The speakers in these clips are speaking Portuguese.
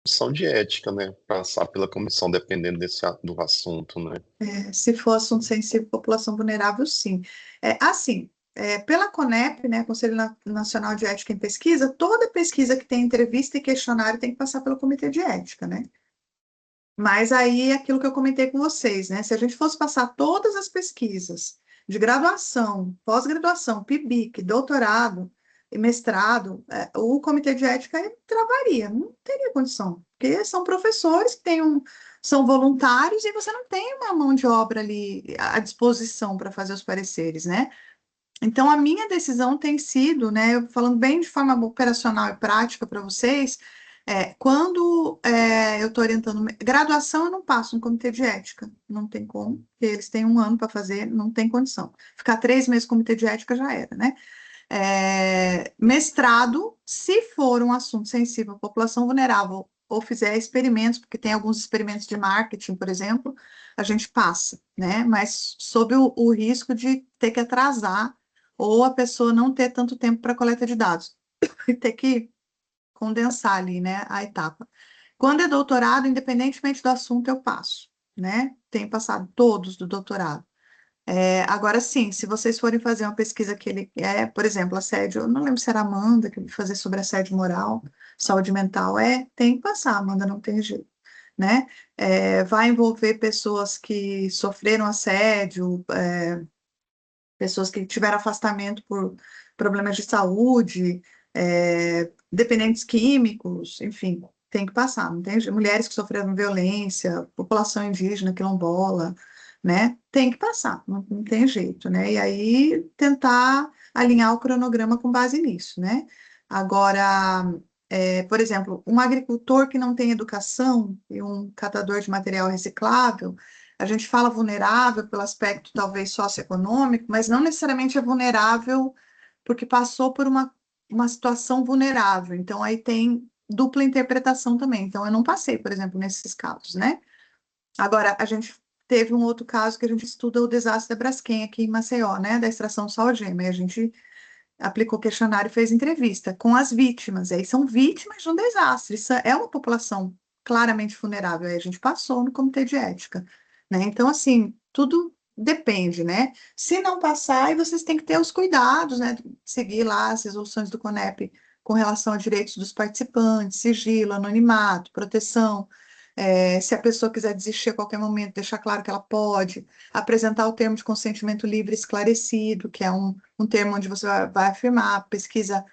comissão de ética, né, passar pela comissão dependendo do assunto, né. Se for assunto sensível, população vulnerável, sim. Assim, pela CONEP, né, Conselho Nacional de Ética em Pesquisa, toda pesquisa que tem entrevista e questionário tem que passar pelo Comitê de Ética, né? Mas aí é aquilo que eu comentei com vocês, né? Se a gente fosse passar todas as pesquisas de graduação, pós-graduação, PIBIC, doutorado e mestrado, o Comitê de Ética travaria, não teria condição, porque são professores que são voluntários e você não tem uma mão de obra ali à disposição para fazer os pareceres, né? Então, a minha decisão tem sido, né, falando bem de forma operacional e prática para vocês, quando eu estou orientando graduação, eu não passo no comitê de ética, não tem como, porque eles têm um ano para fazer, não tem condição. Ficar 3 meses no comitê de ética já era, né? Mestrado, se for um assunto sensível à população vulnerável, ou fizer experimentos, porque tem alguns experimentos de marketing, por exemplo, a gente passa, né? Mas sob o risco de ter que atrasar ou a pessoa não ter tanto tempo para coleta de dados e ter que condensar ali, né, a etapa. Quando é doutorado, independentemente do assunto, eu passo, né? Tenho passado todos do doutorado. Agora sim, se vocês forem fazer uma pesquisa que ele por exemplo, assédio, eu não lembro se era a Amanda que ia fazer sobre assédio moral, saúde mental, tem que passar, Amanda, não tem jeito, né? Vai envolver pessoas que sofreram assédio, pessoas que tiveram afastamento por problemas de saúde, dependentes químicos, enfim, tem que passar, não tem, mulheres que sofreram violência, população indígena, quilombola, né? Tem que passar, não tem jeito, né? E aí tentar alinhar o cronograma com base nisso, né? Agora, por exemplo, um agricultor que não tem educação e um catador de material reciclável, a gente fala vulnerável pelo aspecto talvez socioeconômico, mas não necessariamente é vulnerável porque passou por uma situação vulnerável. Então, aí tem dupla interpretação também. Então, eu não passei, por exemplo, nesses casos, né? Agora, a gente teve um outro caso que a gente estuda o desastre da Braskem aqui em Maceió, né? Da extração de sal-gema. E a gente aplicou questionário e fez entrevista com as vítimas. E aí são vítimas de um desastre. Isso é uma população claramente vulnerável. Aí a gente passou no comitê de ética, né? Então, assim, tudo depende, né? Se não passar, aí vocês têm que ter os cuidados, né? Seguir lá as resoluções do CONEP com relação a direitos dos participantes, sigilo, anonimato, proteção. Se a pessoa quiser desistir a qualquer momento, deixar claro que ela pode, apresentar o termo de consentimento livre e esclarecido, que é um termo onde você vai afirmar, pesquisa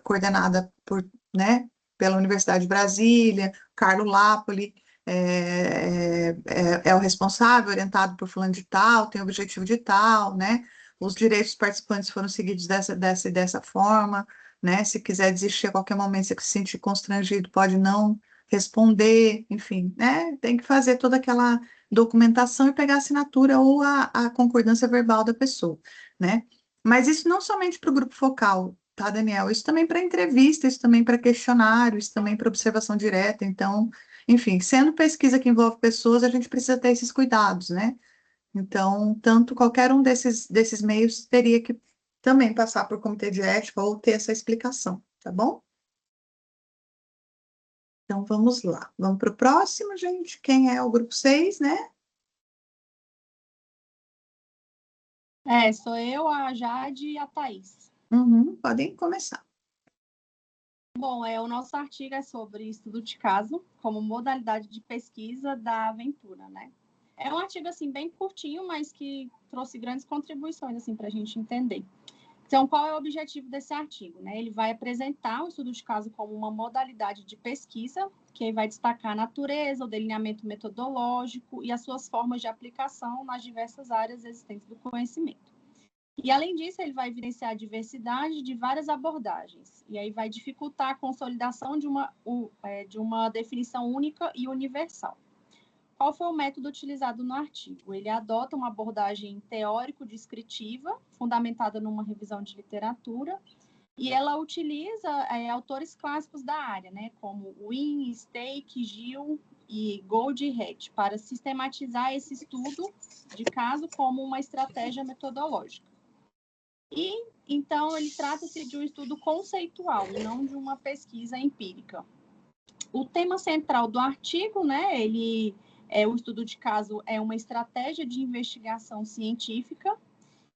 coordenada por, né, pela Universidade de Brasília, Carlo Lapoli é o responsável, orientado por fulano de tal, tem o objetivo de tal, né? Os direitos dos participantes foram seguidos dessa e dessa forma, né? Se quiser desistir a qualquer momento, se sentir constrangido, pode não responder, enfim, né? Tem que fazer toda aquela documentação e pegar a assinatura ou a concordância verbal da pessoa, né? Mas isso não somente para o grupo focal, tá, Daniel? Isso também para entrevista, isso também para questionário, isso também para observação direta. Então, enfim, sendo pesquisa que envolve pessoas, a gente precisa ter esses cuidados, né? Então, tanto qualquer um desses meios teria que também passar por comitê de ética ou ter essa explicação, tá bom? Então, vamos lá. Vamos para o próximo, gente. Quem é o grupo 6, né? Sou eu, a Jade e a Thaís. Podem começar. Bom, o nosso artigo é sobre estudo de caso como modalidade de pesquisa da aventura, né? É um artigo, assim, bem curtinho, mas que trouxe grandes contribuições, assim, para a gente entender. Então, qual é o objetivo desse artigo, né? Ele vai apresentar o estudo de caso como uma modalidade de pesquisa, que vai destacar a natureza, o delineamento metodológico e as suas formas de aplicação nas diversas áreas existentes do conhecimento. E, além disso, ele vai evidenciar a diversidade de várias abordagens, e aí vai dificultar a consolidação de uma definição única e universal. Qual foi o método utilizado no artigo? Ele adota uma abordagem teórico-descritiva, fundamentada numa revisão de literatura, e ela utiliza autores clássicos da área, né, como Wynne, Stake, Gill e Gold e Hatch, para sistematizar esse estudo de caso como uma estratégia metodológica. E, então, ele trata-se de um estudo conceitual e não de uma pesquisa empírica. O tema central do artigo, né, o estudo de caso é uma estratégia de investigação científica,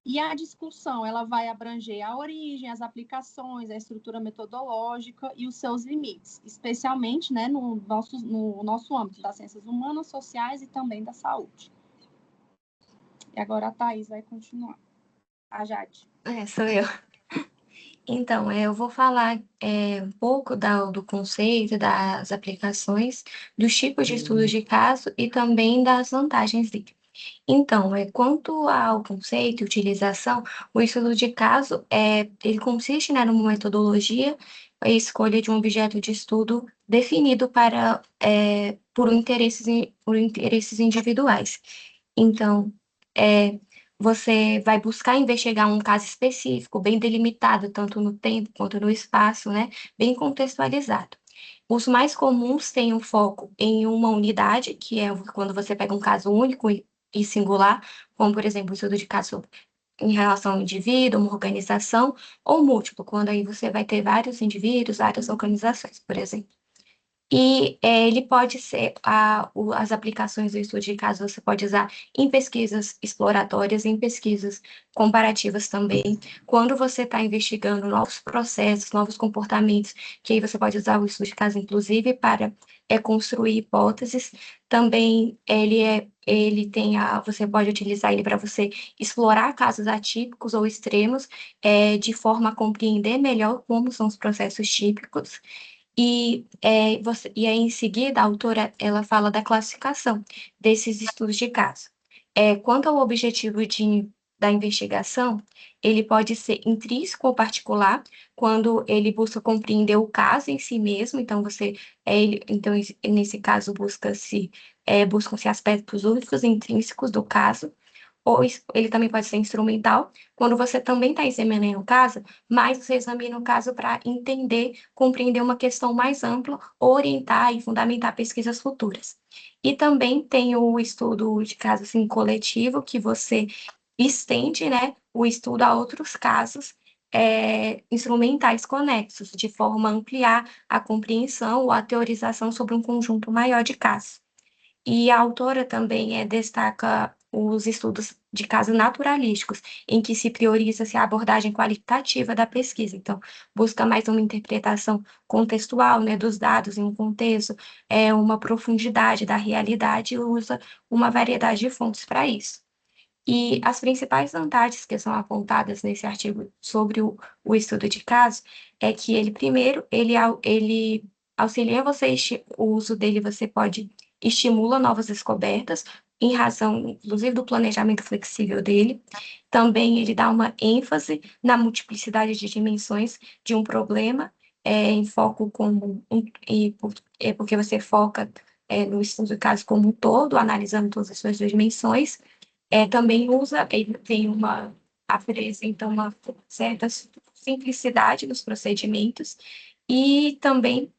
e a discussão ela vai abranger a origem, as aplicações, a estrutura metodológica e os seus limites, especialmente, né, no nosso âmbito das ciências humanas, sociais e também da saúde. E agora a Thaís vai continuar. A Jade. Sou eu. Então, eu vou falar um pouco do conceito, das aplicações, dos tipos de estudos de caso e também das vantagens dele. Então, quanto ao conceito e utilização, o estudo de caso ele consiste, né, numa metodologia, a escolha de um objeto de estudo definido por interesses individuais. Então, você vai buscar investigar um caso específico, bem delimitado, tanto no tempo quanto no espaço, né, bem contextualizado. Os mais comuns têm um foco em uma unidade, que é quando você pega um caso único e singular, como, por exemplo, o estudo de caso em relação ao indivíduo, uma organização, ou múltiplo, quando aí você vai ter vários indivíduos, várias organizações, por exemplo. E ele pode ser, as aplicações do estudo de caso você pode usar em pesquisas exploratórias, em pesquisas comparativas também. Quando você está investigando novos processos, novos comportamentos, que aí você pode usar o estudo de caso, inclusive, para construir hipóteses. Também você pode utilizar ele para você explorar casos atípicos ou extremos, de forma a compreender melhor como são os processos típicos. E aí, em seguida, a autora ela fala da classificação desses estudos de caso. Quanto ao objetivo da investigação, ele pode ser intrínseco ou particular, quando ele busca compreender o caso em si mesmo. Então, nesse caso, buscam-se aspectos únicos e intrínsecos do caso. Ou ele também pode ser instrumental, quando você também está examinando o caso, mas você examina o caso para entender, compreender uma questão mais ampla, orientar e fundamentar pesquisas futuras. E também tem o estudo de caso assim, coletivo, que você estende, né, o estudo a outros casos instrumentais conexos, de forma a ampliar a compreensão ou a teorização sobre um conjunto maior de casos. E a autora também destaca os estudos de casos naturalísticos, em que se prioriza-se a abordagem qualitativa da pesquisa. Então, busca mais uma interpretação contextual, né, dos dados em um contexto, uma profundidade da realidade e usa uma variedade de fontes para isso. E as principais vantagens que são apontadas nesse artigo sobre o estudo de caso é que ele auxilia você, o uso dele você pode estimula novas descobertas, em razão, inclusive, do planejamento flexível dele. Também ele dá uma ênfase na multiplicidade de dimensões de um problema, em foco comum, porque você foca no estudo de caso como um todo, analisando todas as suas dimensões. Também apresenta uma certa simplicidade nos procedimentos, e também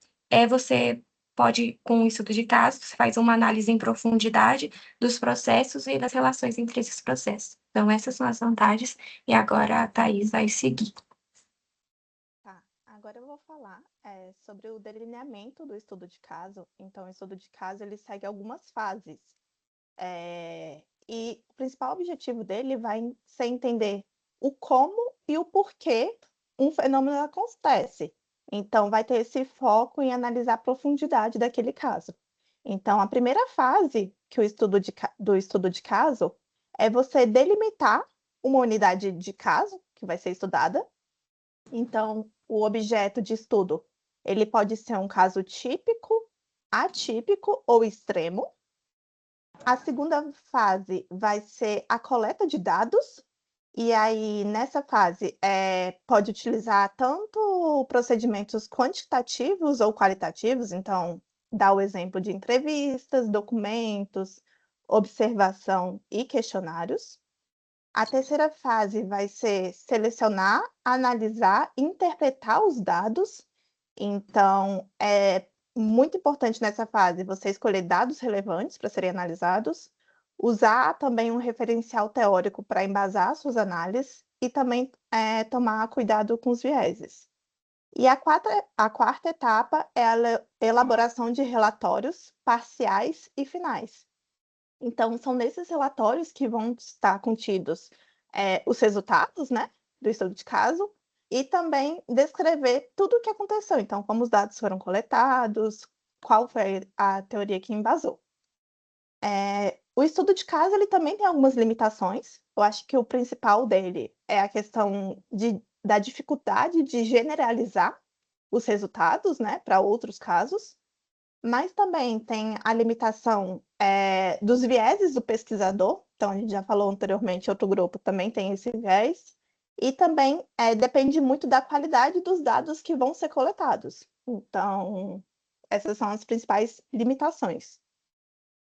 você pode, com o estudo de caso, você faz uma análise em profundidade dos processos e das relações entre esses processos. Então, essas são as vantagens, e agora a Thaís vai seguir. Tá, agora eu vou falar sobre o delineamento do estudo de caso. Então, o estudo de caso, ele segue algumas fases. E o principal objetivo dele vai ser entender o como e o porquê um fenômeno acontece. Então, vai ter esse foco em analisar a profundidade daquele caso. Então, a primeira fase do estudo de caso é você delimitar uma unidade de caso que vai ser estudada. Então, o objeto de estudo, ele pode ser um caso típico, atípico ou extremo. A segunda fase vai ser a coleta de dados, e aí nessa fase pode utilizar tanto procedimentos quantitativos ou qualitativos, então dá o exemplo de entrevistas, documentos, observação e questionários. A terceira fase vai ser selecionar, analisar, interpretar os dados. Então, é muito importante nessa fase você escolher dados relevantes para serem analisados, usar também um referencial teórico para embasar suas análises e também tomar cuidado com os vieses. E a quarta etapa é a elaboração de relatórios parciais e finais. Então, são nesses relatórios que vão estar contidos os resultados, né, do estudo de caso, e também descrever tudo o que aconteceu. Então, como os dados foram coletados, qual foi a teoria que embasou. O estudo de caso ele também tem algumas limitações. Eu acho que o principal dele é a questão da dificuldade de generalizar os resultados, né, para outros casos, mas também tem a limitação dos vieses do pesquisador. Então, a gente já falou anteriormente, outro grupo também tem esse viés, e também depende muito da qualidade dos dados que vão ser coletados. Então, essas são as principais limitações.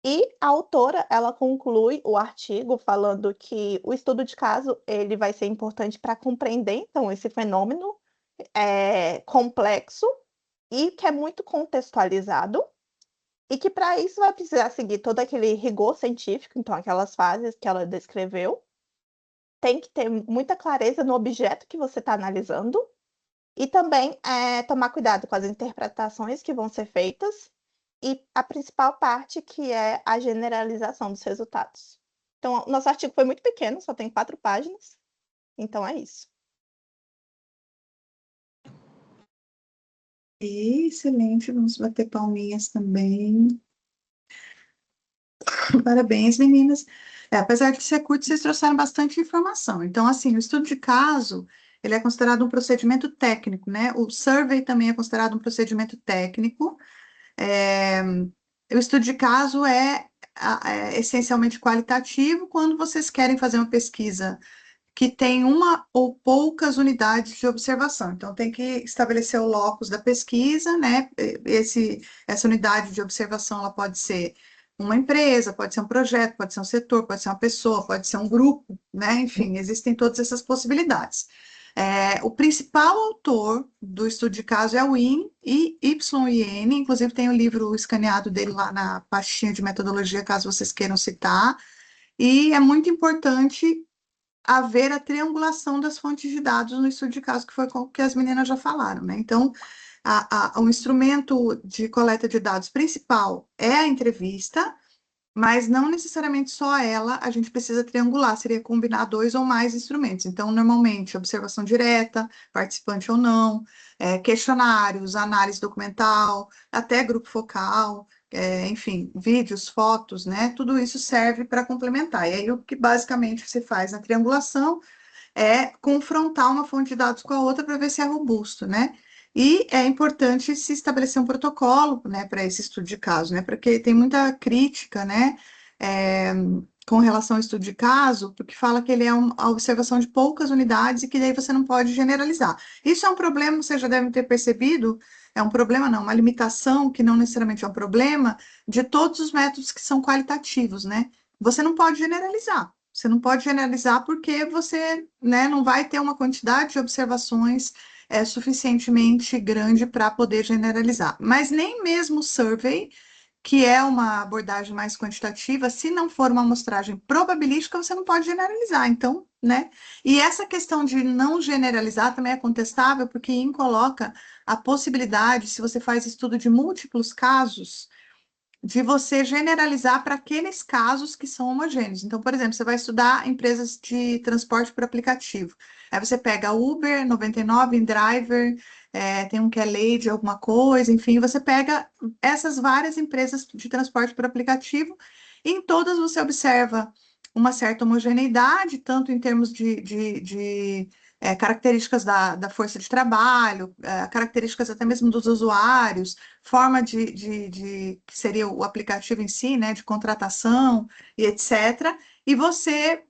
E a autora, ela conclui o artigo falando que o estudo de caso ele vai ser importante para compreender, então, esse fenômeno complexo e que é muito contextualizado, e que para isso vai precisar seguir todo aquele rigor científico, então aquelas fases que ela descreveu. Tem que ter muita clareza no objeto que você está analisando, e também tomar cuidado com as interpretações que vão ser feitas, e a principal parte que é a generalização dos resultados. Então, o nosso artigo foi muito pequeno, só tem 4 páginas, então é isso. Excelente, vamos bater palminhas também. Parabéns, meninas. Apesar de ser curto, vocês trouxeram bastante informação. Então, assim, o estudo de caso, ele é considerado um procedimento técnico, né? O survey também é considerado um procedimento técnico. O estudo de caso é essencialmente qualitativo quando vocês querem fazer uma pesquisa que tem uma ou poucas unidades de observação. Então, tem que estabelecer o locus da pesquisa, né? Essa unidade de observação, ela pode ser uma empresa, pode ser um projeto, pode ser um setor, pode ser uma pessoa, pode ser um grupo, né? Enfim, existem todas essas possibilidades. O principal autor do estudo de caso é o YIN, Y-I-N, inclusive tem o livro escaneado dele lá na pastinha de metodologia, caso vocês queiram citar, e é muito importante haver a triangulação das fontes de dados no estudo de caso, que foi o que as meninas já falaram, né? Então, o instrumento de coleta de dados principal é a entrevista, mas não necessariamente só ela, a gente precisa triangular, seria combinar 2 ou mais instrumentos. Então, normalmente, observação direta, participante ou não, questionários, análise documental, até grupo focal, enfim, vídeos, fotos, né? Tudo isso serve para complementar. E aí, o que basicamente se faz na triangulação é confrontar uma fonte de dados com a outra para ver se é robusto, né? E é importante se estabelecer um protocolo, né, para esse estudo de caso, né? Porque tem muita crítica, né, com relação ao estudo de caso, porque fala que ele é a observação de poucas unidades e que daí você não pode generalizar. Isso é um problema, vocês já devem ter percebido, é um problema não, uma limitação, que não necessariamente é um problema, de todos os métodos que são qualitativos, né? Você não pode generalizar. Você não pode generalizar porque você, né, não vai ter uma quantidade de observações suficientemente grande para poder generalizar. Mas nem mesmo o survey, que é uma abordagem mais quantitativa, se não for uma amostragem probabilística, você não pode generalizar. Então, né? E essa questão de não generalizar também é contestável, porque coloca a possibilidade, se você faz estudo de múltiplos casos, de você generalizar para aqueles casos que são homogêneos. Então, por exemplo, você vai estudar empresas de transporte por aplicativo. Aí você pega Uber, 99, InDriver, tem um que é Lady, alguma coisa, enfim, você pega essas várias empresas de transporte por aplicativo, e em todas você observa uma certa homogeneidade, tanto em termos de características da força de trabalho, características até mesmo dos usuários, forma que seria o aplicativo em si, né, de contratação e etc. E você,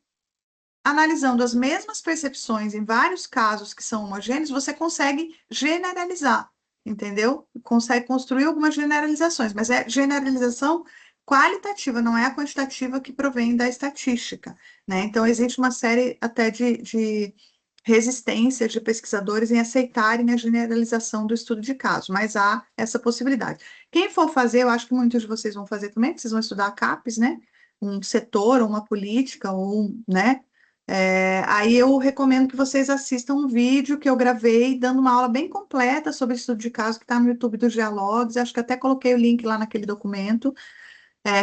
analisando as mesmas percepções em vários casos que são homogêneos, você consegue generalizar, entendeu? Consegue construir algumas generalizações, mas é generalização qualitativa, não é a quantitativa que provém da estatística, né? Então, existe uma série até de resistência de pesquisadores em aceitarem a generalização do estudo de caso, mas há essa possibilidade. Quem for fazer, eu acho que muitos de vocês vão fazer também, porque vocês vão estudar CAPES, né? Um setor, ou uma política, ou, né? Aí eu recomendo que vocês assistam um vídeo que eu gravei dando uma aula bem completa sobre estudo de caso que está no YouTube do Geologs. Acho que até coloquei o link lá naquele documento.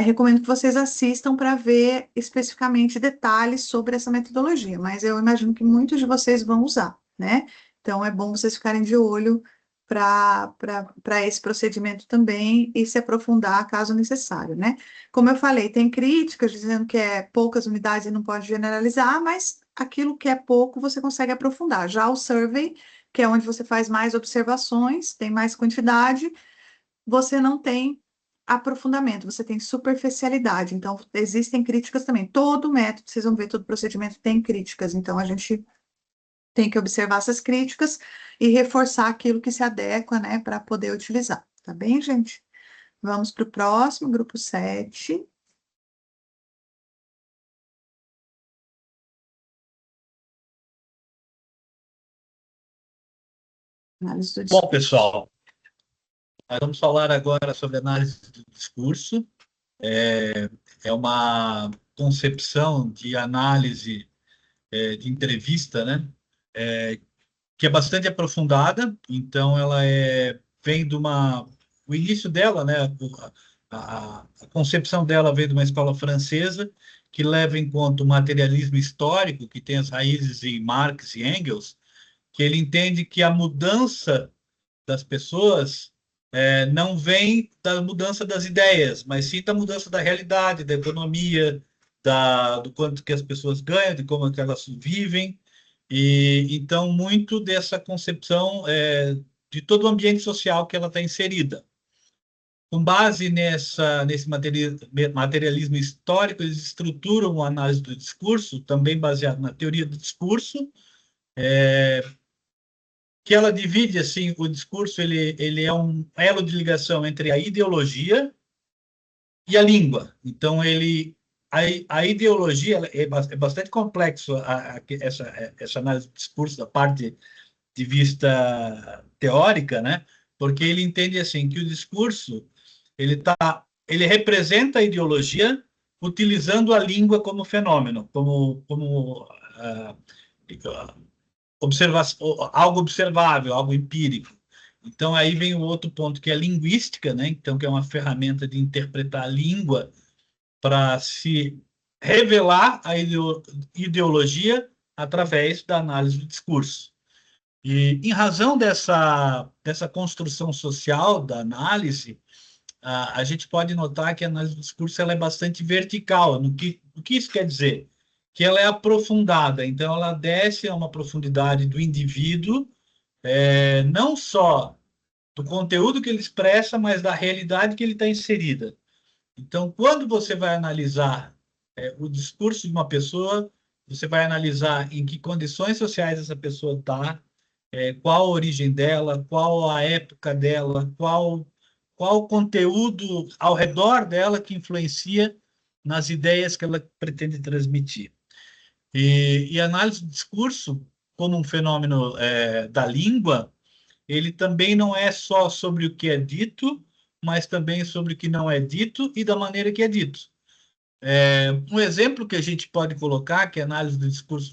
Recomendo que vocês assistam para ver especificamente detalhes sobre essa metodologia, mas eu imagino que muitos de vocês vão usar, né? Então é bom vocês ficarem de olho para esse procedimento também e se aprofundar caso necessário, né? Como eu falei, tem críticas dizendo que é poucas unidades e não pode generalizar, mas aquilo que é pouco você consegue aprofundar. Já o survey, que é onde você faz mais observações, tem mais quantidade, você não tem aprofundamento, você tem superficialidade. Então, existem críticas também. Todo método, vocês vão ver, todo procedimento tem críticas. Então, a gente tem que observar essas críticas e reforçar aquilo que se adequa, né, para poder utilizar. Tá bem, gente? Vamos para o próximo, grupo 7. Análise do Bom, discurso. pessoal, nós vamos falar agora sobre análise do discurso. É uma concepção de análise de entrevista, né? Que é bastante aprofundada. Então, vem de uma... O início dela, né? A concepção dela vem de uma escola francesa que leva em conta o materialismo histórico, que tem as raízes em Marx e Engels, que ele entende que a mudança das pessoas não vem da mudança das ideias, mas sim da mudança da realidade, da economia, do quanto que as pessoas ganham, de como que elas vivem. E então muito dessa concepção de todo o ambiente social que ela está inserida. Com base nesse materialismo histórico, eles estruturam a análise do discurso, também baseado na teoria do discurso, que ela divide assim o discurso, ele é um elo de ligação entre a ideologia e a língua. Então a ideologia é bastante complexo essa análise do discurso da parte de vista teórica, né? Porque ele entende assim que o discurso ele representa a ideologia utilizando a língua como fenômeno, como algo observável, algo empírico. Então, aí vem o outro ponto, que é a linguística, né? Então, que é uma ferramenta de interpretar a língua para se revelar a ideologia através da análise do discurso. E, em razão dessa construção social da análise, a gente pode notar que a análise do discurso ela é bastante vertical. O que isso quer dizer? Que ela é aprofundada, então ela desce a uma profundidade do indivíduo, não só do conteúdo que ele expressa, mas da realidade que ele está inserida. Então, quando você vai analisar o discurso de uma pessoa, você vai analisar em que condições sociais essa pessoa está, qual a origem dela, qual a época dela, qual o conteúdo ao redor dela que influencia nas ideias que ela pretende transmitir. E a análise do discurso, como um fenômeno da língua, ele também não é só sobre o que é dito, mas também sobre o que não é dito e da maneira que é dito. Um exemplo que a gente pode colocar, que a análise do discurso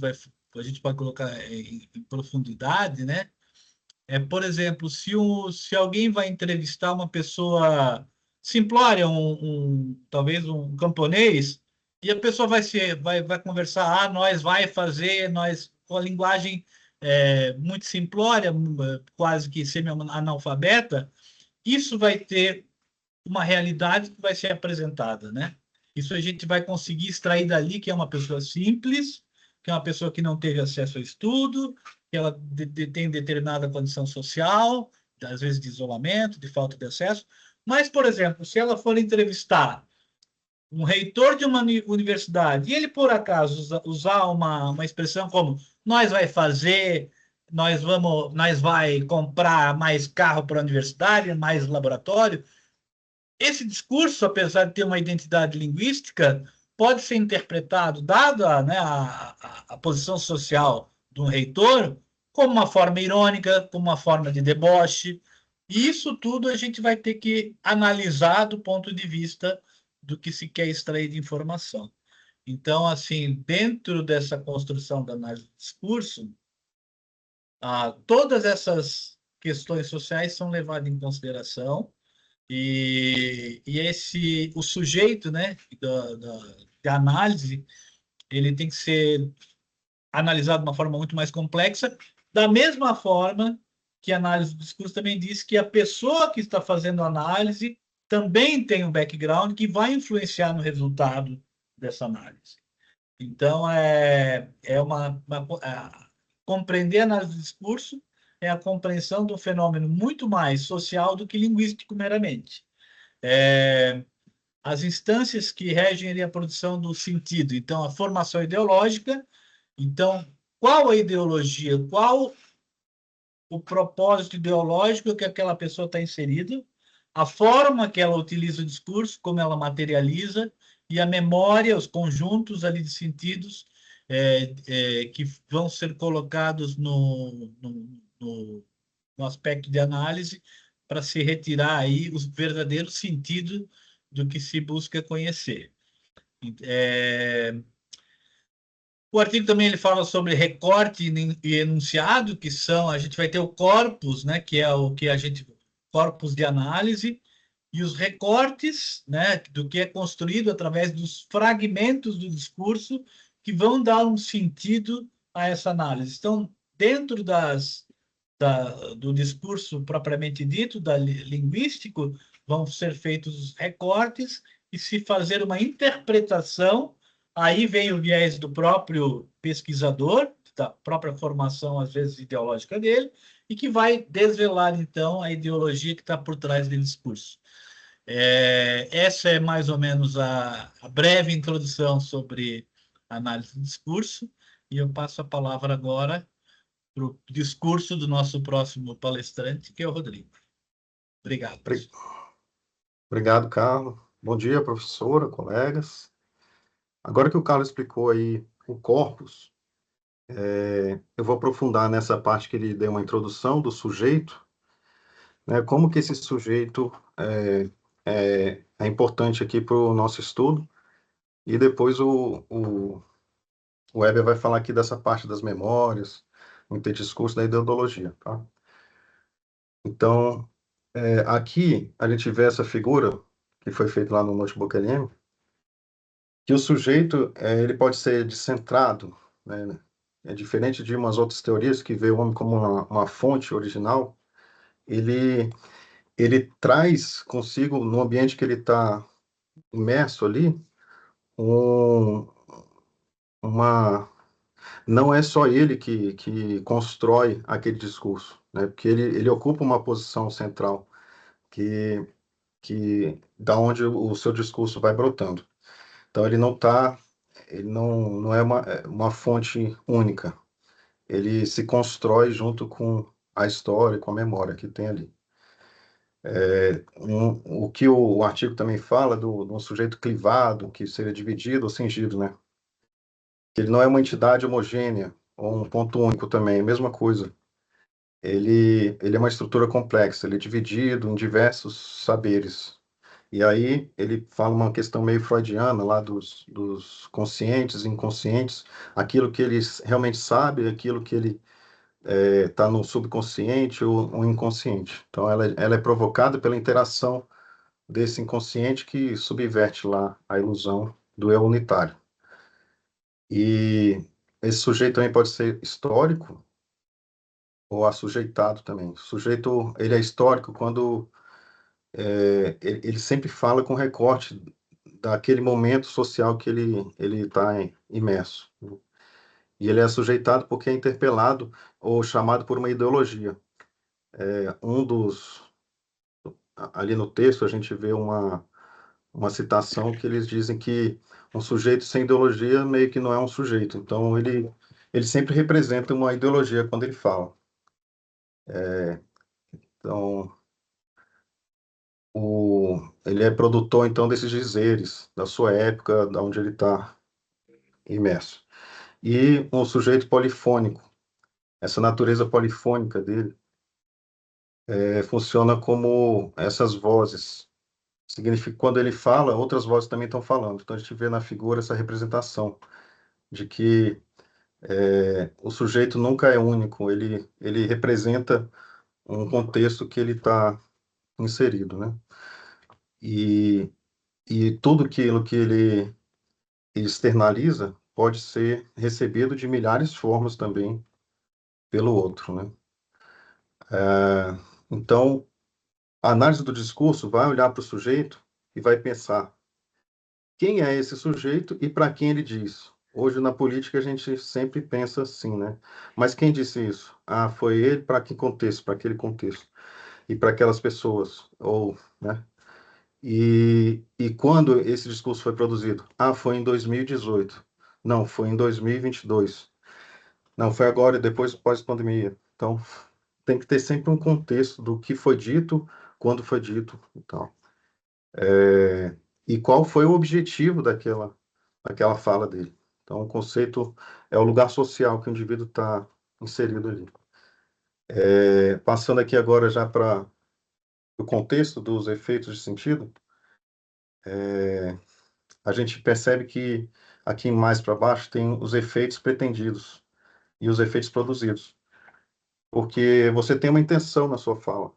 a gente pode colocar em profundidade, né? Por exemplo, se alguém vai entrevistar uma pessoa simplória, talvez um camponês, e a pessoa vai conversar, nós vai fazer, nós, com a linguagem muito simplória, quase que semi-analfabeta, isso vai ter uma realidade que vai ser apresentada, né? Isso a gente vai conseguir extrair dali que é uma pessoa simples, que é uma pessoa que não teve acesso ao estudo, que ela tem determinada condição social, às vezes de isolamento, de falta de acesso. Mas, por exemplo, se ela for entrevistar um reitor de uma universidade e ele, por acaso, usar uma expressão como nós vai fazer, nós vai comprar mais carro para a universidade, mais laboratório, esse discurso, apesar de ter uma identidade linguística, pode ser interpretado, dada, né, a posição social de um reitor, como uma forma irônica, como uma forma de deboche. E isso tudo a gente vai ter que analisar do ponto de vista do que se quer extrair de informação. Então, assim, dentro dessa construção da análise do discurso, todas essas questões sociais são levadas em consideração e o sujeito, né, de análise, ele tem que ser analisado de uma forma muito mais complexa, da mesma forma que a análise do discurso também diz que a pessoa que está fazendo a análise também tem um background que vai influenciar no resultado dessa análise. Então, compreender a análise do discurso é a compreensão de um fenômeno muito mais social do que linguístico meramente. As instâncias que regem ali a produção do sentido. Então, a formação ideológica. Então, qual a ideologia? Qual o propósito ideológico que aquela pessoa está inserida? A forma que ela utiliza o discurso, como ela materializa, e a memória, os conjuntos ali de sentidos que vão ser colocados no aspecto de análise para se retirar aí o verdadeiro sentido do que se busca conhecer. O artigo também ele fala sobre recorte e enunciado, que são, a gente vai ter o corpus, né, que é o que a gente, corpus de análise, e os recortes, né, do que é construído através dos fragmentos do discurso que vão dar um sentido a essa análise. Então, dentro do discurso propriamente dito, linguístico, vão ser feitos os recortes e se fazer uma interpretação. Aí vem o viés do próprio pesquisador, da própria formação, às vezes, ideológica dele, e que vai desvelar, então, a ideologia que está por trás do discurso. Essa é mais ou menos a breve introdução sobre análise do discurso, e eu passo a palavra agora para o discurso do nosso próximo palestrante, que é o Rodrigo. Obrigado. Obrigado, Carlos. Bom dia, professora, colegas. Agora que o Carlos explicou aí o corpus, eu vou aprofundar nessa parte que ele deu uma introdução do sujeito, né, como que esse sujeito é importante aqui para o nosso estudo, e depois o Weber vai falar aqui dessa parte das memórias, o interdiscurso da ideologia, tá? Então, aqui a gente vê essa figura que foi feita lá no Notebook LM, que o sujeito ele pode ser descentrado, né? É diferente de umas outras teorias que vê o homem como uma fonte original. Ele traz consigo, no ambiente que ele está imerso ali, não é só ele que constrói aquele discurso, né? Porque ele ocupa uma posição central da onde o seu discurso vai brotando. Então ele não é uma fonte única. Ele se constrói junto com a história, com a memória que tem ali. O que o artigo também fala de um sujeito clivado, que seria dividido ou cingido, né? Que ele não é uma entidade homogênea, ou um ponto único também, é a mesma coisa. Ele é uma estrutura complexa, ele é dividido em diversos saberes. E aí ele fala uma questão meio freudiana lá dos conscientes e inconscientes, aquilo que ele realmente sabe, aquilo que ele está no subconsciente ou inconsciente. Então ela é provocada pela interação desse inconsciente que subverte lá a ilusão do eu unitário. E esse sujeito também pode ser histórico ou assujeitado também. O sujeito ele é histórico quando ele sempre fala com recorte daquele momento social que ele está imerso. E ele é sujeitado porque é interpelado ou chamado por uma ideologia. Ali no texto a gente vê uma citação que eles dizem que um sujeito sem ideologia meio que não é um sujeito. Então ele sempre representa uma ideologia quando ele fala. Então ele é produtor então desses dizeres da sua época, da onde ele está imerso. E um sujeito polifônico. Essa natureza polifônica dele funciona como essas vozes significa que quando ele fala, outras vozes também estão falando. Então, a gente vê na figura essa representação de que o sujeito nunca é único, ele representa um contexto que ele está inserido, né? E tudo aquilo que ele externaliza pode ser recebido de milhares de formas também pelo outro, né? Então, a análise do discurso vai olhar para o sujeito e vai pensar quem é esse sujeito e para quem ele diz. Hoje, na política, a gente sempre pensa assim, né? Mas quem disse isso? Ah, foi ele para que contexto? Para aquele contexto. E para aquelas pessoas. Ou, né? E quando esse discurso foi produzido? Ah, foi em 2018. Não, foi em 2022. Não, foi agora, depois pós-pandemia. Então, tem que ter sempre um contexto do que foi dito, quando foi dito e tal. E qual foi o objetivo daquela fala dele. Então, o conceito é o lugar social que o indivíduo está inserido ali. Passando aqui agora já para o contexto dos efeitos de sentido, a gente percebe que aqui mais para baixo tem os efeitos pretendidos e os efeitos produzidos. Porque você tem uma intenção na sua fala.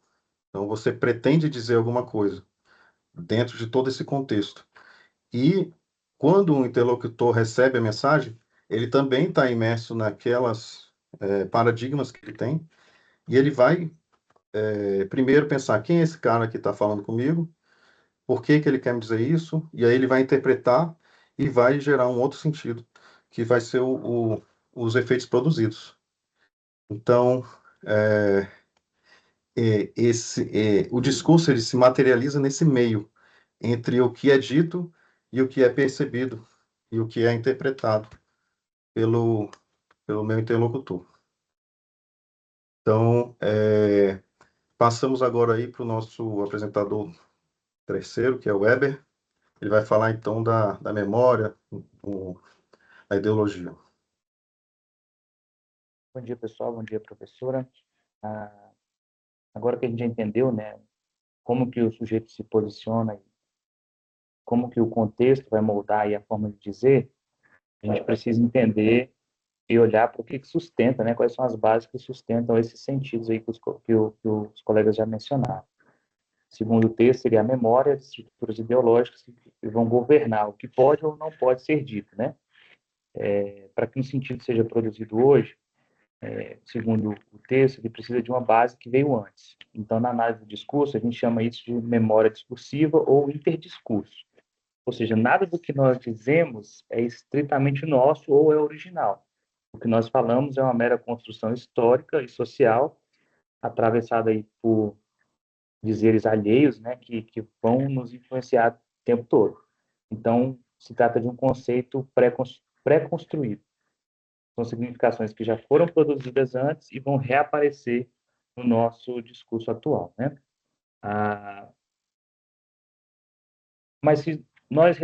Então, você pretende dizer alguma coisa dentro de todo esse contexto. E quando um interlocutor recebe a mensagem, ele também está imerso naquelas paradigmas que ele tem, e ele vai primeiro pensar quem é esse cara que está falando comigo, por que que ele quer me dizer isso, e aí ele vai interpretar e vai gerar um outro sentido, que vai ser os efeitos produzidos. Então, o discurso ele se materializa nesse meio entre o que é dito e o que é percebido e o que é interpretado pelo meu interlocutor. Então, passamos agora aí para o nosso apresentador terceiro, que é o Weber. Ele vai falar então da memória, a ideologia. Bom dia, pessoal. Bom dia, professora. Agora que a gente já entendeu, né, como que o sujeito se posiciona, como que o contexto vai moldar aí a forma de dizer, a gente precisa entender e olhar para o que sustenta, né, quais são as bases que sustentam esses sentidos aí que os colegas já mencionaram. Segundo o texto, seria a memória de estruturas ideológicas que vão governar o que pode ou não pode ser dito, né? Para que um sentido seja produzido hoje, segundo o texto, ele precisa de uma base que veio antes. Então, na análise do discurso, a gente chama isso de memória discursiva ou interdiscurso. Ou seja, nada do que nós dizemos é estritamente nosso ou é original. O que nós falamos é uma mera construção histórica e social, atravessada aí por dizeres alheios, né, que vão nos influenciar o tempo todo. Então, se trata de um conceito pré-construído. São significações que já foram produzidas antes e vão reaparecer no nosso discurso atual, né? Mas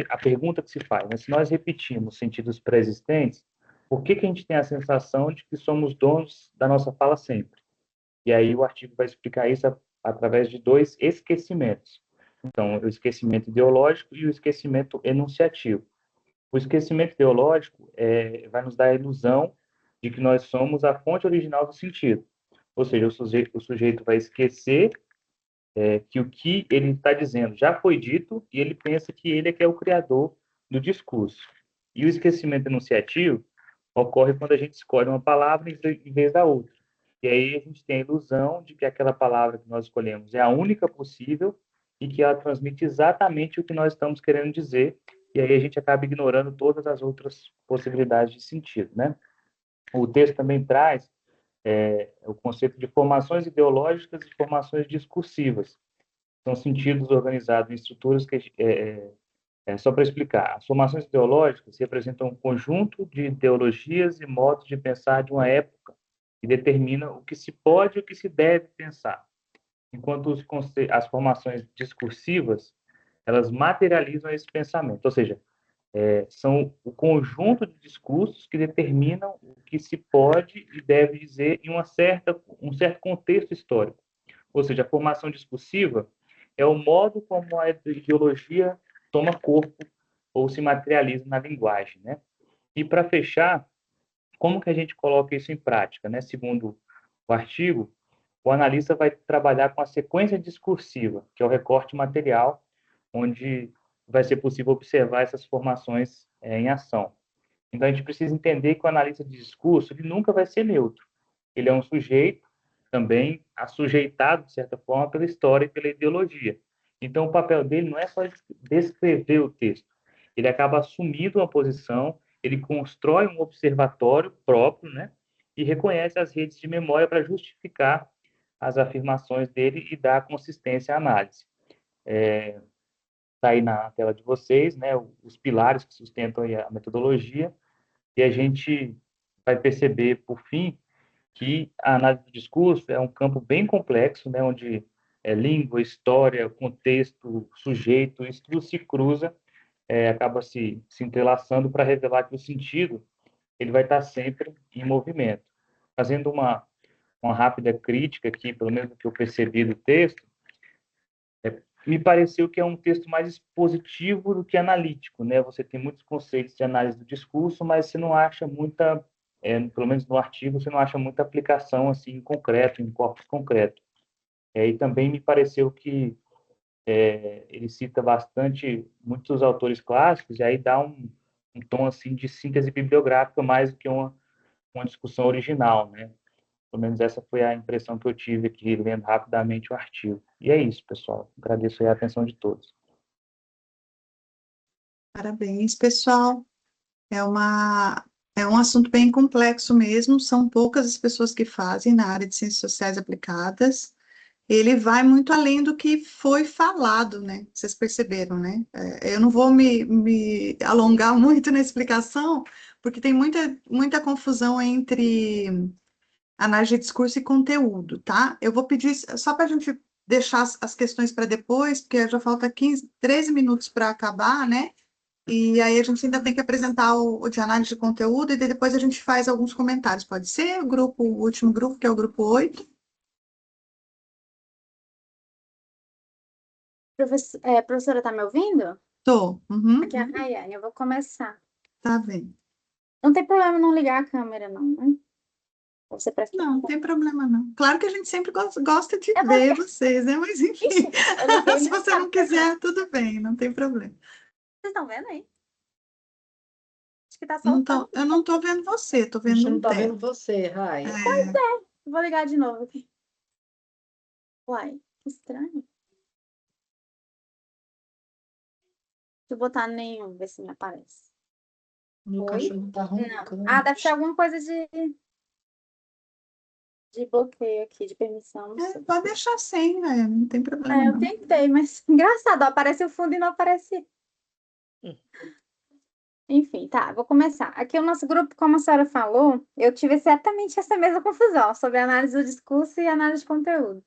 a pergunta que se faz, né, se nós repetimos sentidos pré-existentes, por que a gente tem a sensação de que somos donos da nossa fala sempre? E aí o artigo vai explicar isso através de dois esquecimentos. Então, o esquecimento ideológico e o esquecimento enunciativo. O esquecimento ideológico vai nos dar a ilusão de que nós somos a fonte original do sentido. Ou seja, o sujeito vai esquecer que o que ele está dizendo já foi dito e ele pensa que ele é que é o criador do discurso. E o esquecimento enunciativo ocorre quando a gente escolhe uma palavra em vez da outra. E aí a gente tem a ilusão de que aquela palavra que nós escolhemos é a única possível e que ela transmite exatamente o que nós estamos querendo dizer, e aí a gente acaba ignorando todas as outras possibilidades de sentido, né? O texto também traz o conceito de formações ideológicas e formações discursivas. São sentidos organizados em estruturas que só para explicar, as formações ideológicas representam um conjunto de ideologias e modos de pensar de uma época que determina o que se pode e o que se deve pensar, enquanto as formações discursivas elas materializam esse pensamento, ou seja, são o conjunto de discursos que determinam o que se pode e deve dizer em um certo contexto histórico. Ou seja, a formação discursiva é o modo como a ideologia toma corpo ou se materializa na linguagem, né? E para fechar, como que a gente coloca isso em prática, né? Segundo o artigo, o analista vai trabalhar com a sequência discursiva, que é o recorte material, onde vai ser possível observar essas formações em ação. Então, a gente precisa entender que o analista de discurso ele nunca vai ser neutro. Ele é um sujeito também assujeitado, de certa forma, pela história e pela ideologia. Então, o papel dele não é só descrever o texto. Ele acaba assumindo uma posição, ele constrói um observatório próprio, né? E reconhece as redes de memória para justificar as afirmações dele e dar consistência à análise. Está aí na tela de vocês, né? Os pilares que sustentam a metodologia, e a gente vai perceber, por fim, que a análise do discurso é um campo bem complexo, né, onde língua, história, contexto, sujeito, isso tudo se cruza, acaba se entrelaçando para revelar que o sentido ele vai estar sempre em movimento. Fazendo uma rápida crítica aqui, pelo menos do que eu percebi do texto, me pareceu que é um texto mais expositivo do que analítico, né? Você tem muitos conceitos de análise do discurso, mas você não acha muita, pelo menos no artigo, você não acha muita aplicação assim em concreto, em corpos concreto. E também me pareceu que ele cita bastante muitos autores clássicos e aí dá um tom assim de síntese bibliográfica mais do que uma discussão original, né? Pelo menos essa foi a impressão que eu tive aqui, lendo rapidamente o artigo. E é isso, pessoal. Agradeço aí a atenção de todos. Parabéns, pessoal. É um assunto bem complexo mesmo, são poucas as pessoas que fazem na área de ciências sociais aplicadas. Ele vai muito além do que foi falado, né? Vocês perceberam, né? Eu não vou me alongar muito na explicação, porque tem muita confusão entre análise de discurso e conteúdo, tá? Eu vou pedir só para a gente deixar as questões para depois, porque já falta 13 minutos para acabar, né? E aí a gente ainda tem que apresentar o de análise de conteúdo e daí depois a gente faz alguns comentários. Pode ser? O último grupo, que é o grupo 8. Professora, tá me ouvindo? Tô. Uhum. Aqui é a Rayane, eu vou começar. Tá bem. Não tem problema não ligar a câmera, não, né? Você presta Não tem problema, não. Claro que a gente sempre gosta de Eu vou ver ligar. vocês, né? Mas enfim, Ixi, eu liguei se no você não WhatsApp quiser, tudo bem, não tem problema. Vocês estão vendo aí? Acho que tá Não soltando. tô, eu não tô vendo você, tô A gente vendo não um tá teto. vendo você, Rai. Vou ligar de novo aqui. Uai, que estranho. Deixa eu botar nenhum, ver se me aparece. Meu Oi? cachorro tá roncando. Ah, deve ser alguma coisa de bloqueio aqui, de permissão, não sei. Pode deixar sem, né? Não tem problema, Eu não. tentei, mas engraçado, aparece o fundo e não aparece. Enfim, tá, vou começar. Aqui o nosso grupo, como a senhora falou, eu tive exatamente essa mesma confusão sobre análise do discurso e análise de conteúdo.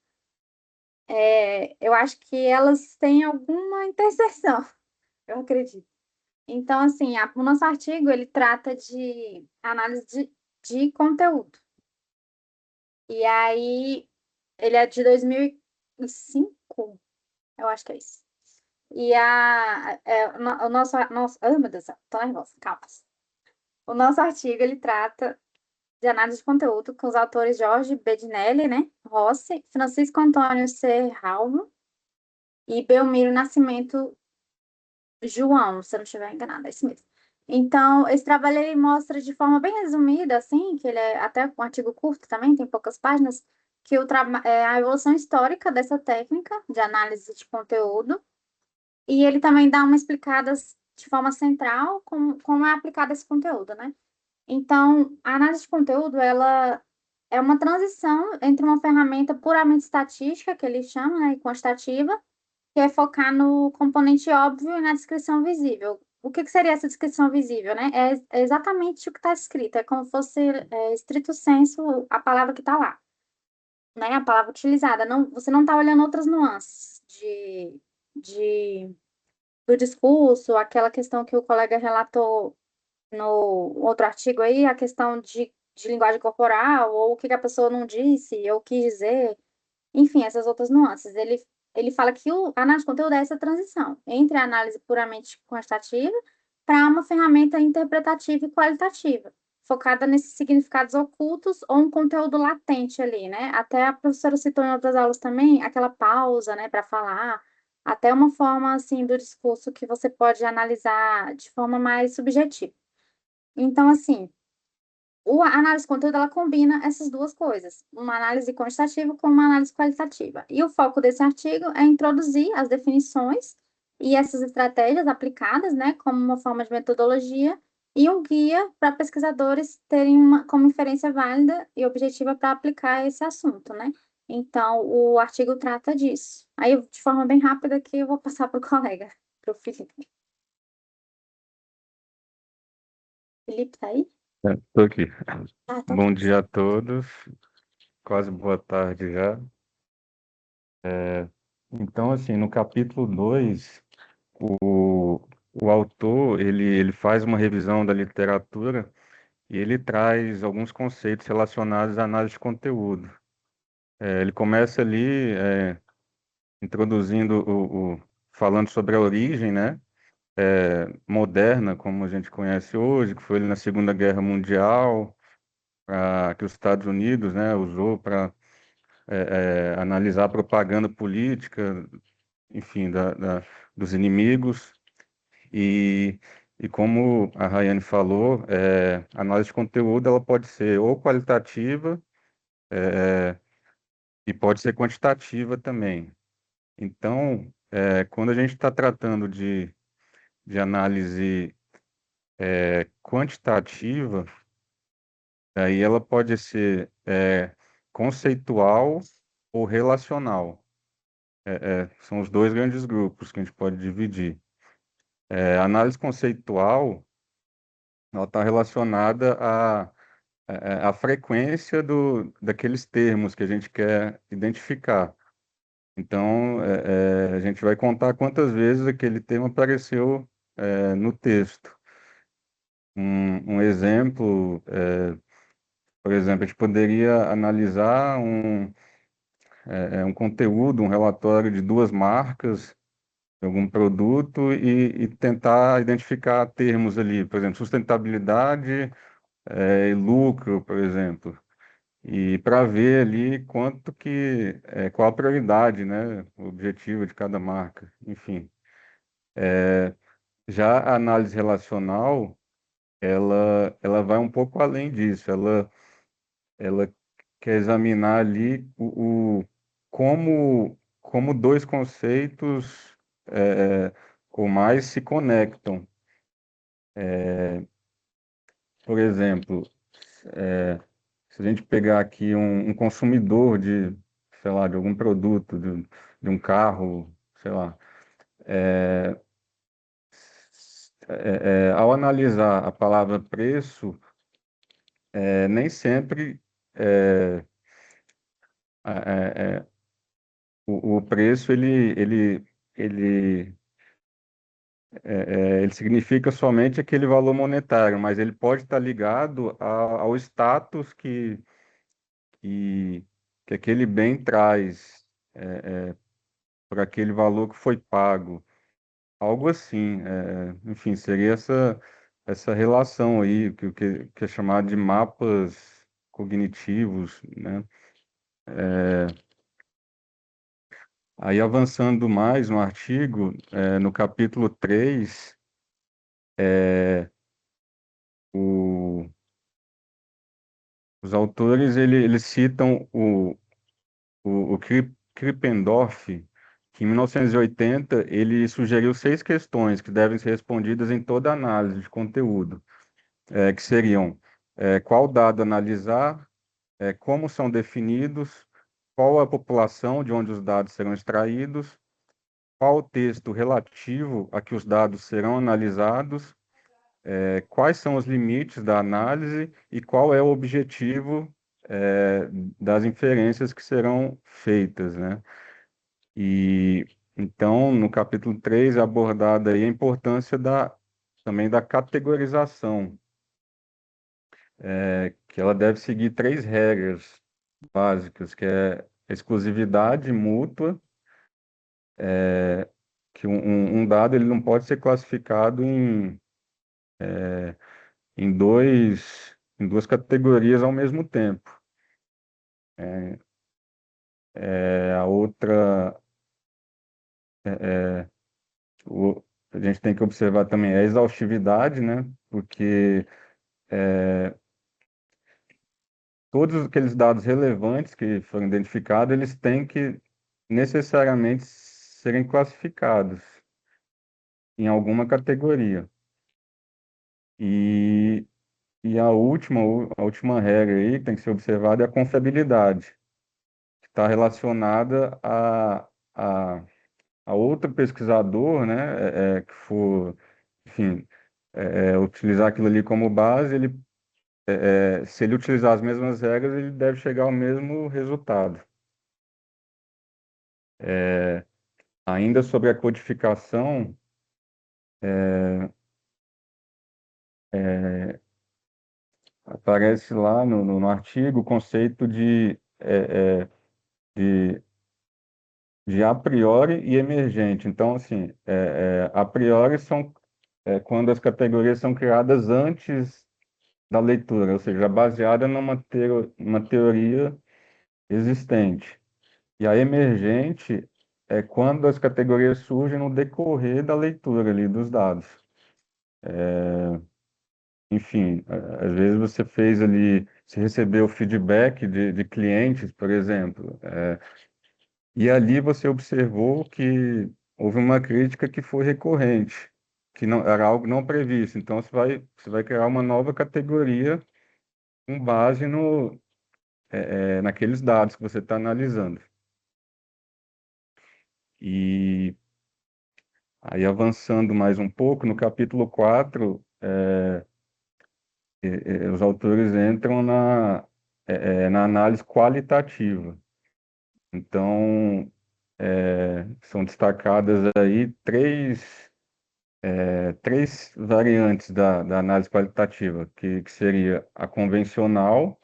Eu acho que elas têm alguma interseção, eu acredito. Então, assim, o nosso artigo, ele trata de análise de conteúdo. E aí, ele é de 2005, eu acho que é isso. E o nosso, ai, meu Deus do céu, tô nervosa, calma. O nosso artigo, ele trata de análise de conteúdo com os autores Jorge Bedinelli, né, Rossi, Francisco Antônio Serralvo e Belmiro Nascimento João, se eu não estiver enganada, é isso mesmo. Então, esse trabalho ele mostra de forma bem resumida, assim, que ele é até um artigo curto também, tem poucas páginas, que a evolução histórica dessa técnica de análise de conteúdo, e ele também dá uma explicada de forma central como é aplicado esse conteúdo, né? Então, a análise de conteúdo, ela é uma transição entre uma ferramenta puramente estatística, que ele chama, né, e quantitativa, que é focar no componente óbvio e na descrição visível. O que seria essa descrição visível, né? É exatamente o que está escrito, é como se fosse, estrito sensu, a palavra que está lá, né? A palavra utilizada. Você não está olhando outras nuances do discurso, aquela questão que o colega relatou no outro artigo aí, a questão de linguagem corporal, ou o que a pessoa não disse, ou quis dizer, enfim, essas outras nuances. Ele ele fala que a análise de conteúdo é essa transição entre a análise puramente quantitativa para uma ferramenta interpretativa e qualitativa, focada nesses significados ocultos ou um conteúdo latente ali, né? Até a professora citou em outras aulas também aquela pausa, né, para falar, até uma forma assim do discurso que você pode analisar de forma mais subjetiva. Então, assim, a análise de conteúdo, ela combina essas duas coisas, uma análise quantitativa com uma análise qualitativa. E o foco desse artigo é introduzir as definições e essas estratégias aplicadas, né, como uma forma de metodologia e um guia para pesquisadores terem como inferência válida e objetiva para aplicar esse assunto, né? Então, o artigo trata disso. Aí, de forma bem rápida, que eu vou passar para o colega, para o Felipe. Felipe, tá aí? Estou aqui. Ah, então Bom tá. dia a todos, quase boa tarde já. Então, assim, no capítulo 2, o autor, ele faz uma revisão da literatura e ele traz alguns conceitos relacionados à análise de conteúdo. Ele começa ali, introduzindo, falando sobre a origem, né, moderna, como a gente conhece hoje, que foi ali na Segunda Guerra Mundial, que os Estados Unidos, né, usou para analisar a propaganda política, enfim, dos inimigos. E, e como a Rayane falou, a análise de conteúdo ela pode ser ou qualitativa, e pode ser quantitativa também. Então, quando a gente está tratando de análise quantitativa, aí ela pode ser conceitual ou relacional. São os dois grandes grupos que a gente pode dividir. A análise conceitual, ela está relacionada à frequência daqueles termos que a gente quer identificar. Então, a gente vai contar quantas vezes aquele termo apareceu no texto. Um exemplo, por exemplo, a gente poderia analisar um conteúdo, um relatório de duas marcas algum produto e tentar identificar termos ali, por exemplo, sustentabilidade e lucro, por exemplo, e para ver ali qual a prioridade, né, o objetivo de cada marca, enfim. Já a análise relacional, ela vai um pouco além disso, ela quer examinar ali como dois conceitos ou mais se conectam. Por exemplo, se a gente pegar aqui um consumidor sei lá, de algum produto, de um carro, sei lá, ao analisar a palavra preço, nem sempre é, é, é, o preço ele ele significa somente aquele valor monetário, mas ele pode estar ligado ao status que, que aquele bem traz por aquele valor que foi pago. Algo assim, enfim, seria essa relação aí, que é chamado de mapas cognitivos, né? Aí avançando mais no artigo, no capítulo 3, o, os autores eles citam o Krippendorff, que em 1980 ele sugeriu 6 questões que devem ser respondidas em toda análise de conteúdo, que seriam qual dado analisar, como são definidos, qual a população de onde os dados serão extraídos, qual o texto relativo a que os dados serão analisados, quais são os limites da análise e qual é o objetivo é, das inferências que serão feitas, né? E então, no capítulo 3 é abordada aí a importância também da categorização, que ela deve seguir 3 regras básicas, que é a exclusividade mútua, que um dado ele não pode ser classificado em duas categorias ao mesmo tempo. A outra, a gente tem que observar também a exaustividade, né? Porque todos aqueles dados relevantes que foram identificados, eles têm que necessariamente serem classificados em alguma categoria. E a última regra aí que tem que ser observada é a confiabilidade, que está relacionada a outro pesquisador, né, que for, enfim, utilizar aquilo ali como base, se ele utilizar as mesmas regras, ele deve chegar ao mesmo resultado. Ainda sobre a codificação, aparece lá no artigo o conceito de, de a priori e emergente. Então, assim, a priori são quando as categorias são criadas antes da leitura, ou seja, baseada numa teoria existente. E a emergente é quando as categorias surgem no decorrer da leitura ali dos dados. Enfim, às vezes você recebeu feedback de clientes, por exemplo, e ali você observou que houve uma crítica que foi recorrente, que não era algo não previsto. Então, você vai criar uma nova categoria com base naqueles dados que você está analisando. E aí, avançando mais um pouco, no capítulo 4, os autores entram na análise qualitativa. Então, são destacadas aí três variantes da análise qualitativa, que seria a convencional,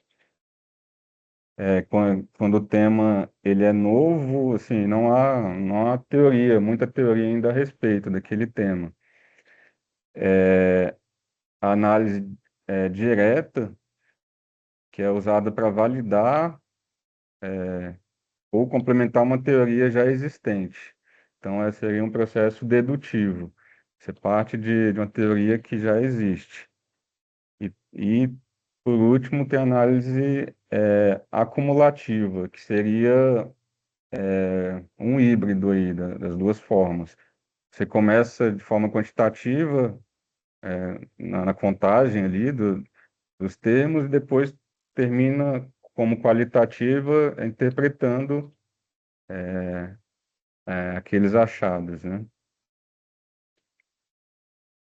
quando o tema ele é novo, assim, não há muita teoria ainda a respeito daquele tema. A análise direta, que é usada para validar ou complementar uma teoria já existente. Então, esse seria um processo dedutivo. Você parte de uma teoria que já existe. E por último, tem a análise acumulativa, que seria um híbrido aí das duas formas. Você começa de forma quantitativa, na contagem ali dos termos, e depois termina como qualitativa, interpretando aqueles achados, né?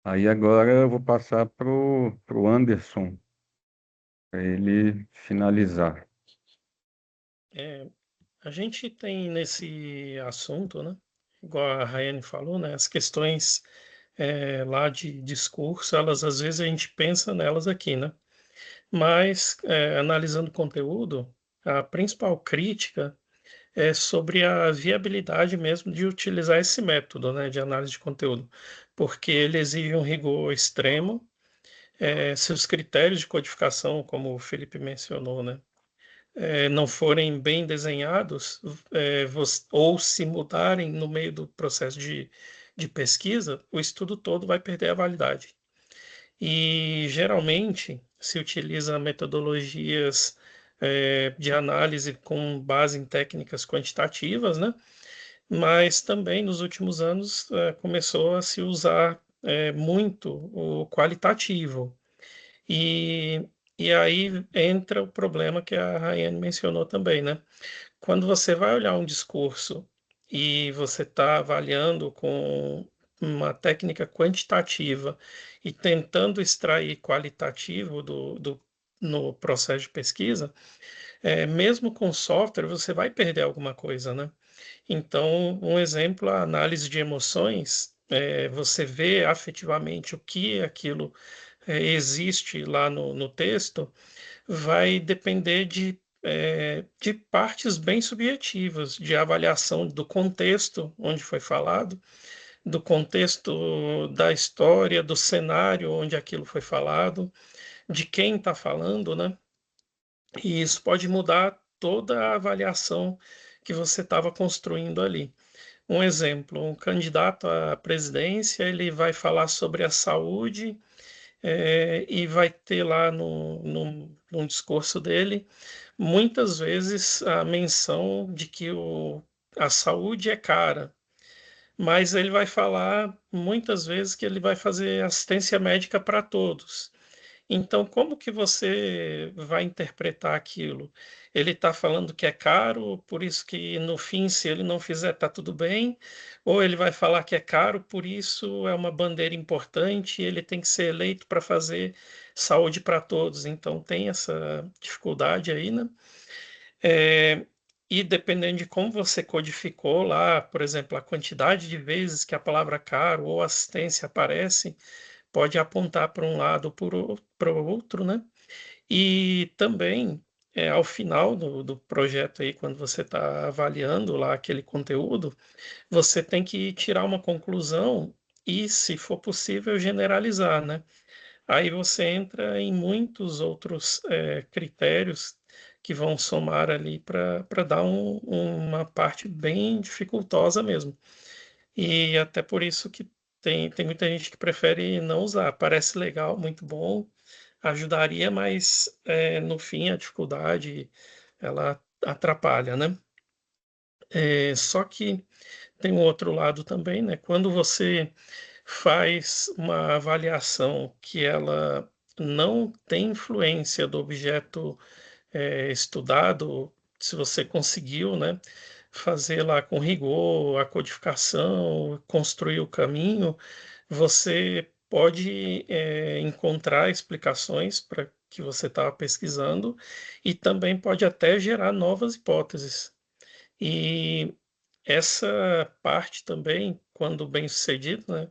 Aí agora eu vou passar pro Anderson, para ele finalizar. A gente tem nesse assunto, né, igual a Rayane falou, né, as questões lá de discurso, elas às vezes a gente pensa nelas aqui, né? Mas analisando o conteúdo, a principal crítica é sobre a viabilidade mesmo de utilizar esse método, né, de análise de conteúdo, porque ele exige um rigor extremo. Se os critérios de codificação, como o Felipe mencionou, né, não forem bem desenhados, ou se mudarem no meio do processo de pesquisa, o estudo todo vai perder a validade. E geralmente se utiliza metodologias de análise com base em técnicas quantitativas, né? Mas também nos últimos anos começou a se usar muito o qualitativo. E, e aí entra o problema que a Rayane mencionou também, né? Quando você vai olhar um discurso e você está avaliando com uma técnica quantitativa e tentando extrair qualitativo no processo de pesquisa, mesmo com software, você vai perder alguma coisa, né? Então, um exemplo, a análise de emoções, você vê afetivamente o que aquilo existe lá no texto, vai depender de de partes bem subjetivas, de avaliação do contexto onde foi falado, do contexto da história, do cenário onde aquilo foi falado, de quem está falando, né? E isso pode mudar toda a avaliação que você estava construindo ali. Um exemplo, um candidato à presidência, ele vai falar sobre a saúde, e vai ter lá no discurso dele, muitas vezes, a menção de que a saúde é cara, mas ele vai falar muitas vezes que ele vai fazer assistência médica para todos. Então, como que você vai interpretar aquilo? Ele está falando que é caro, por isso que no fim, se ele não fizer, está tudo bem? Ou ele vai falar que é caro, por isso é uma bandeira importante, ele tem que ser eleito para fazer saúde para todos. Então, tem essa dificuldade aí, né? E dependendo de como você codificou lá, por exemplo, a quantidade de vezes que a palavra caro ou assistência aparece, pode apontar para um lado ou para o outro, né? E também, ao final do projeto aí, quando você está avaliando lá aquele conteúdo, você tem que tirar uma conclusão e, se for possível, generalizar, né? Aí você entra em muitos outros critérios que vão somar ali para dar uma parte bem dificultosa mesmo. E até por isso que tem muita gente que prefere não usar. Parece legal, muito bom, ajudaria, mas no fim a dificuldade ela atrapalha, né? Só que tem um outro lado também, né? Quando você faz uma avaliação que ela não tem influência do objeto estudado, se você conseguiu, né, fazer lá com rigor a codificação, construir o caminho, você pode encontrar explicações para que você estava pesquisando e também pode até gerar novas hipóteses. E essa parte também, quando bem sucedido, né,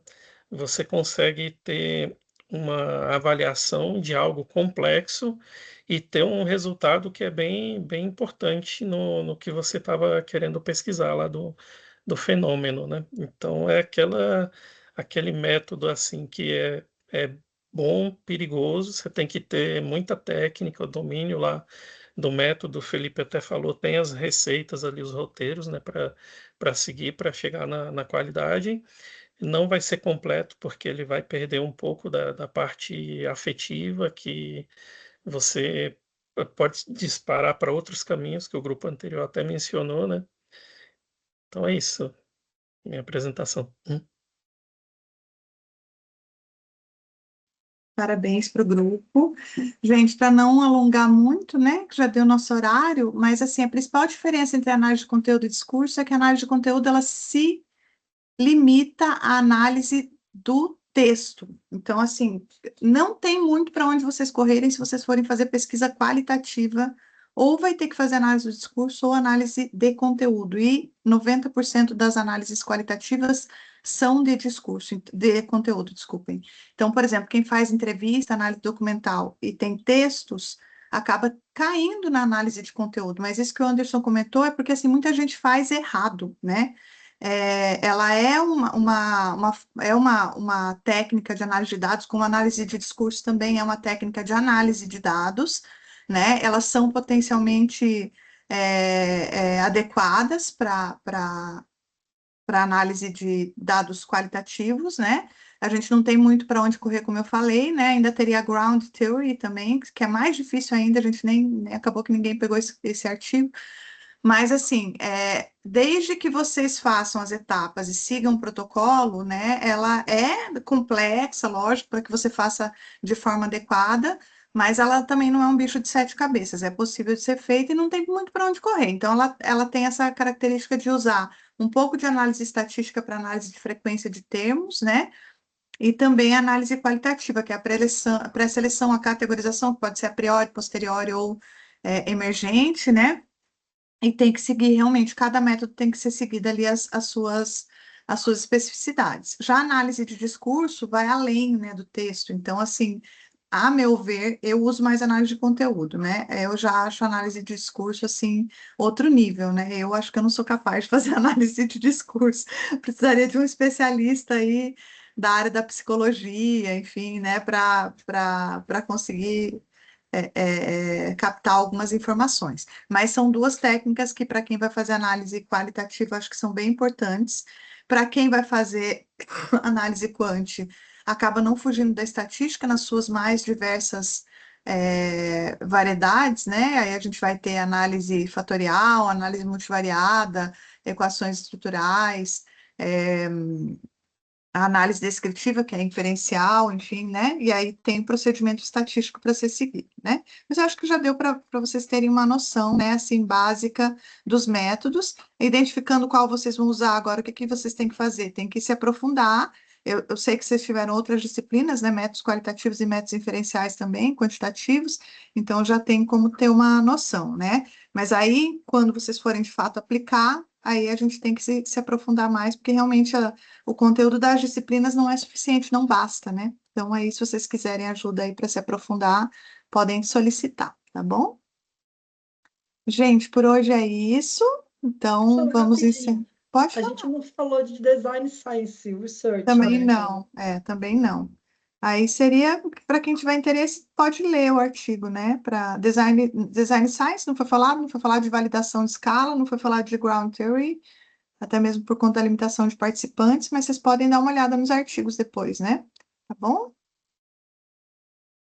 você consegue ter uma avaliação de algo complexo e ter um resultado que é bem importante no que você estava querendo pesquisar lá do fenômeno, né? Então é aquele método assim que é bom, perigoso, você tem que ter muita técnica, domínio lá do método. O Felipe até falou, tem as receitas ali, os roteiros, né, para seguir, para chegar na qualidade. Não vai ser completo, porque ele vai perder um pouco da parte afetiva, que você pode disparar para outros caminhos, que o grupo anterior até mencionou, né? Então é isso, minha apresentação. Parabéns para o grupo. Gente, para não alongar muito, né, que já deu nosso horário, mas assim, a principal diferença entre análise de conteúdo e discurso é que a análise de conteúdo, ela se limita à análise do texto. Então, assim, não tem muito para onde vocês correrem se vocês forem fazer pesquisa qualitativa, ou vai ter que fazer análise do discurso ou análise de conteúdo. E 90% das análises qualitativas são de discurso, de conteúdo, desculpem. Então, por exemplo, quem faz entrevista, análise documental e tem textos, acaba caindo na análise de conteúdo. Mas isso que o Anderson comentou é porque, assim, muita gente faz errado, né? Ela é uma técnica de análise de dados, como análise de discurso também é uma técnica de análise de dados, né? Elas são potencialmente adequadas para análise de dados qualitativos, né? A gente não tem muito para onde correr, como eu falei, né? Ainda teria a ground theory também, que é mais difícil ainda, a gente nem acabou que ninguém pegou esse artigo. Mas, assim, desde que vocês façam as etapas e sigam o protocolo, né, ela é complexa, lógico, para que você faça de forma adequada, mas ela também não é um bicho de 7 cabeças, é possível de ser feita e não tem muito para onde correr. Então, ela tem essa característica de usar um pouco de análise estatística para análise de frequência de termos, né, e também análise qualitativa, que é a pré-seleção, a categorização, que pode ser a priori, posteriori ou emergente, né, e tem que seguir realmente, cada método tem que ser seguido ali as suas especificidades. Já a análise de discurso vai além, né, do texto, então, assim, a meu ver, eu uso mais análise de conteúdo, né? Eu já acho análise de discurso, assim, outro nível, né? Eu acho que eu não sou capaz de fazer análise de discurso. Precisaria de um especialista aí da área da psicologia, enfim, né? Para conseguir captar algumas informações. Mas são duas técnicas que, para quem vai fazer análise qualitativa, acho que são bem importantes. Para quem vai fazer análise quant, acaba não fugindo da estatística nas suas mais diversas variedades, né? Aí a gente vai ter análise fatorial, análise multivariada, equações estruturais, a análise descritiva, que é inferencial, enfim, né? E aí tem procedimento estatístico para ser seguido, né? Mas eu acho que já deu para vocês terem uma noção, né, assim, básica dos métodos, identificando qual vocês vão usar agora, o que vocês têm que fazer? Tem que se aprofundar. Eu sei que vocês tiveram outras disciplinas, né? Métodos qualitativos e métodos inferenciais também, quantitativos, então já tem como ter uma noção, né? Mas aí, quando vocês forem de fato aplicar, aí a gente tem que se aprofundar mais, porque realmente o conteúdo das disciplinas não é suficiente, não basta, né? Então, aí, se vocês quiserem ajuda aí para se aprofundar, podem solicitar, tá bom? Gente, por hoje é isso. Então, Professora, vamos rapidinho. encerrar. Pode A falar. gente não falou de design science research, Também né? não, também não. Aí seria, para quem tiver interesse, pode ler o artigo, né? Para design science, não foi falado de validação de escala, não foi falado de ground theory, até mesmo por conta da limitação de participantes, mas vocês podem dar uma olhada nos artigos depois, né? Tá bom?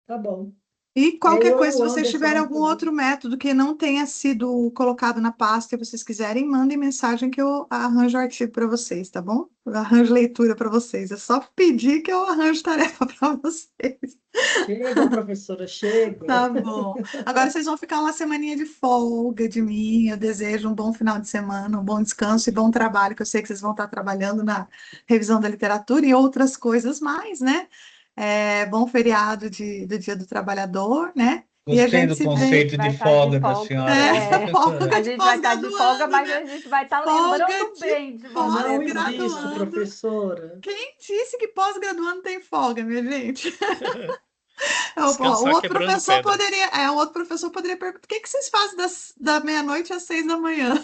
Tá bom. E qualquer Eu e coisa, se o vocês Anderson tiverem vamos algum fazer. outro método que não tenha sido colocado na pasta e vocês quiserem, mandem mensagem que eu arranjo o artigo para vocês, tá bom? Eu arranjo leitura para vocês. É só pedir que eu arranjo tarefa para vocês. Chega, professora, chega. Tá bom. Agora vocês vão ficar uma semaninha de folga de mim. Eu desejo um bom final de semana, um bom descanso e bom trabalho, que eu sei que vocês vão estar trabalhando na revisão da literatura e outras coisas mais, né? Bom feriado do Dia do Trabalhador, né? E a Gostei gente do se vê. conceito Vai de estar de folga da folga. senhora, Folga professora. A de gente vai estar de folga, pós-graduando, mas né? a gente vai estar Folga lembrando de bem de Não você. existe, pós-graduando. professora. Quem disse que pós-graduando tem folga, minha gente? O Descansar outro quebrando professor pedra. poderia, o outro professor poderia perguntar: o que que vocês fazem da meia-noite às 6 da manhã?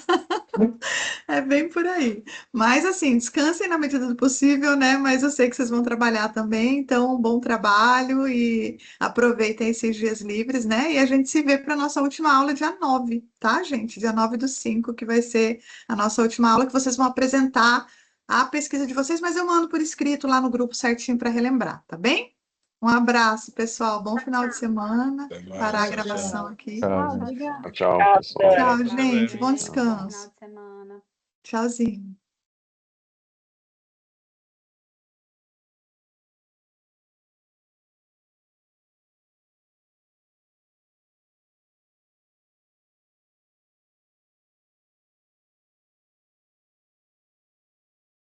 É bem por aí. Mas assim, descansem na medida do possível, né? Mas eu sei que vocês vão trabalhar também, então bom trabalho e aproveitem esses dias livres, né? E a gente se vê para a nossa última aula dia 9, tá, gente? Dia 9/5, que vai ser a nossa última aula, que vocês vão apresentar a pesquisa de vocês, mas eu mando por escrito lá no grupo certinho para relembrar, tá bem? Um abraço, pessoal. Bom final de semana. Até mais. Parar a Tchau, gravação tchau. aqui. Tchau, Obrigada. Tchau, pessoal. Tchau, Até gente. breve. Bom Bom descanso. final de semana. Tchauzinho.